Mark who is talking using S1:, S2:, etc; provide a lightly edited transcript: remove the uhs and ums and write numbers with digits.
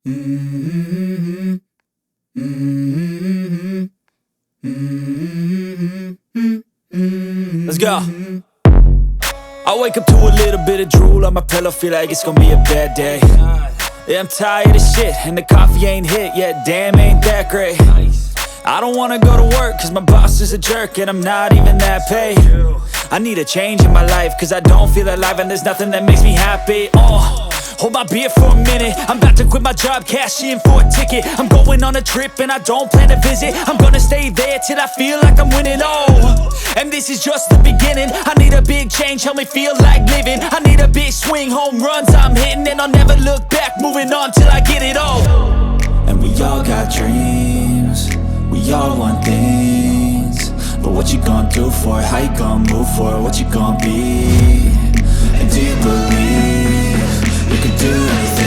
S1: Mm-hmm. Mm-hmm. Mm-hmm. Let's go. I wake up to a little bit of drool on my pillow, feel like it's gonna be a bad day. Yeah, I'm tired of shit, and the coffee ain't hit yet, damn, ain't that great. I don't wanna go to work, cause my boss is a jerk, and I'm not even that paid. I need a change in my life, cause I don't feel alive, and there's nothing that makes me happy. Hold my beer for a minute, I'm about to quit my job, cash in for a ticket. I'm going on a trip and I don't plan to visit. I'm gonna stay there till I feel like I'm winning, and this is just the beginning. I need a big change, help me feel like living. I need a big swing, home runs I'm hitting, and I'll never look back, moving on till I get it all. And we all got dreams, we all want things, but what you gonna do for it? How you gonna move for it? What you gonna be? And do you believe you can do anything?